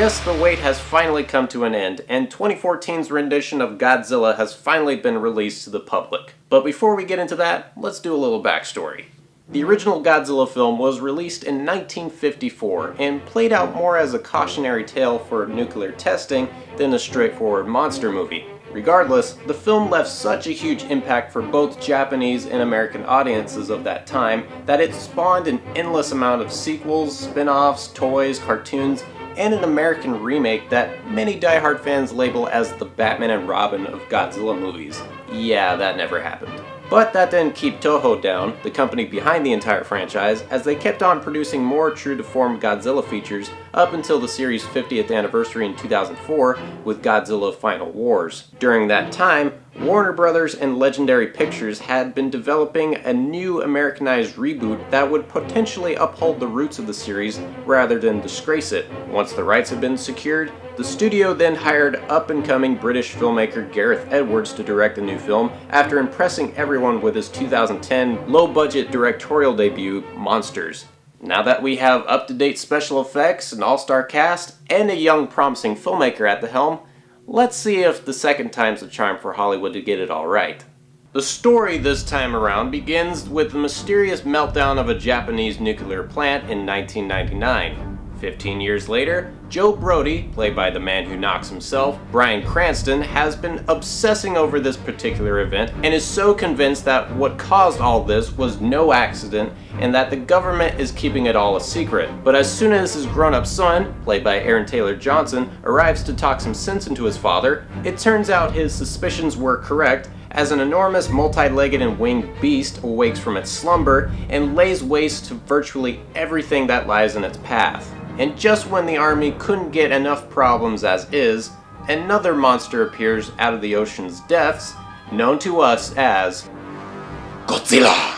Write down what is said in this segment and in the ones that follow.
guess the wait has finally come to an end, and 2014's rendition of Godzilla has finally been released to the public. But before we get into that, let's do a little backstory. The original Godzilla film was released in 1954 and played out more as a cautionary tale for nuclear testing than a straightforward monster movie. Regardless, the film left such a huge impact for both Japanese and American audiences of that time that it spawned an endless amount of sequels, spin-offs, toys, cartoons, and an American remake that many diehard fans label as the Batman and Robin of Godzilla movies. Yeah, that never happened. But that didn't keep Toho down, the company behind the entire franchise, as they kept on producing more true-to-form Godzilla features up until the series' 50th anniversary in 2004 with Godzilla Final Wars. During that time, Warner Brothers and Legendary Pictures had been developing a new Americanized reboot that would potentially uphold the roots of the series rather than disgrace it. Once the rights had been secured, the studio then hired up-and-coming British filmmaker Gareth Edwards to direct the new film after impressing everyone with his 2010 low-budget directorial debut, Monsters. Now that we have up-to-date special effects, an all-star cast, and a young promising filmmaker at the helm, let's see if the second time's the charm for Hollywood to get it all right. The story this time around begins with the mysterious meltdown of a Japanese nuclear plant in 1999. 15 years later, Joe Brody, played by the man who knocks himself, Bryan Cranston, has been obsessing over this particular event and is so convinced that what caused all this was no accident and that the government is keeping it all a secret. But as soon as his grown-up son, played by Aaron Taylor Johnson, arrives to talk some sense into his father, it turns out his suspicions were correct as an enormous multi-legged and winged beast awakes from its slumber and lays waste to virtually everything that lies in its path. And just when the army couldn't get enough problems as is, another monster appears out of the ocean's depths, known to us as Godzilla!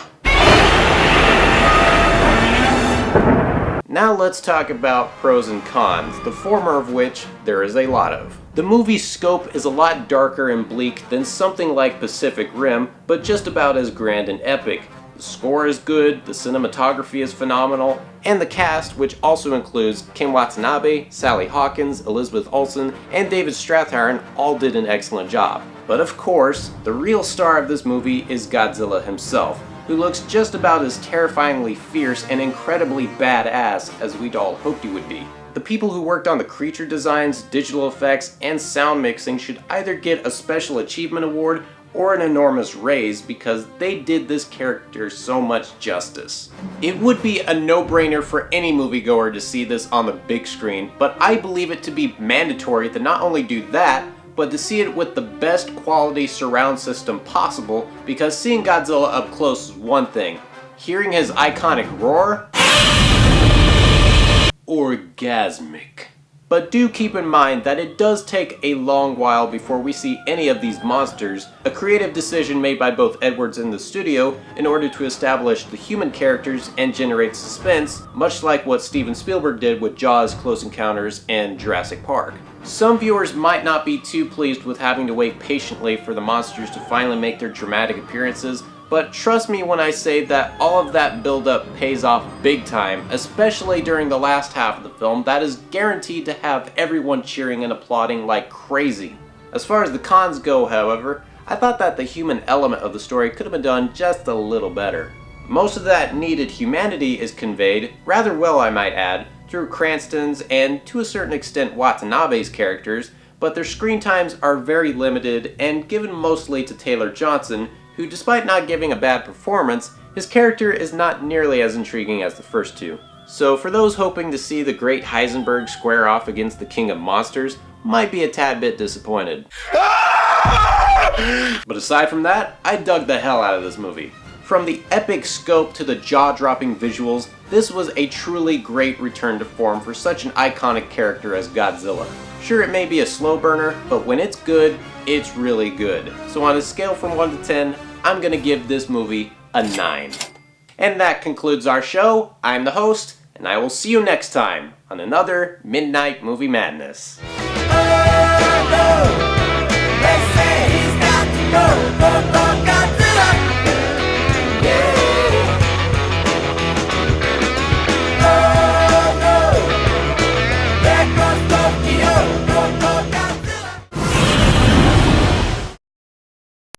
Now let's talk about pros and cons, the former of which there is a lot of. The movie's scope is a lot darker and bleak than something like Pacific Rim, but just about as grand and epic. The score is good, the cinematography is phenomenal, and the cast, which also includes Kim Watanabe, Sally Hawkins, Elizabeth Olsen, and David Strathairn, all did an excellent job. But of course, the real star of this movie is Godzilla himself, who looks just about as terrifyingly fierce and incredibly badass as we'd all hoped he would be. The people who worked on the creature designs, digital effects, and sound mixing should either get a Special Achievement Award or an enormous raise because they did this character so much justice. It would be a no-brainer for any moviegoer to see this on the big screen, but I believe it to be mandatory to not only do that, but to see it with the best quality surround system possible, because seeing Godzilla up close is one thing. Hearing his iconic roar, orgasmic. But do keep in mind that it does take a long while before we see any of these monsters, a creative decision made by both Edwards and the studio in order to establish the human characters and generate suspense, much like what Steven Spielberg did with Jaws, Close Encounters, and Jurassic Park. Some viewers might not be too pleased with having to wait patiently for the monsters to finally make their dramatic appearances, but trust me when I say that all of that build-up pays off big time, especially during the last half of the film that is guaranteed to have everyone cheering and applauding like crazy. As far as the cons go, however, I thought that the human element of the story could have been done just a little better. Most of that needed humanity is conveyed, rather well I might add, through Cranston's and to a certain extent Watanabe's characters, but their screen times are very limited and given mostly to Taylor Johnson, who, despite not giving a bad performance, his character is not nearly as intriguing as the first two. So for those hoping to see the great Heisenberg square off against the King of Monsters, might be a tad bit disappointed. But aside from that, I dug the hell out of this movie. From the epic scope to the jaw-dropping visuals, this was a truly great return to form for such an iconic character as Godzilla. Sure, it may be a slow burner, but when it's good, it's really good. So on a scale from 1 to 10, I'm gonna give this movie a 9. And that concludes our show. I'm the host, and I will see you next time on another Midnight Movie Madness.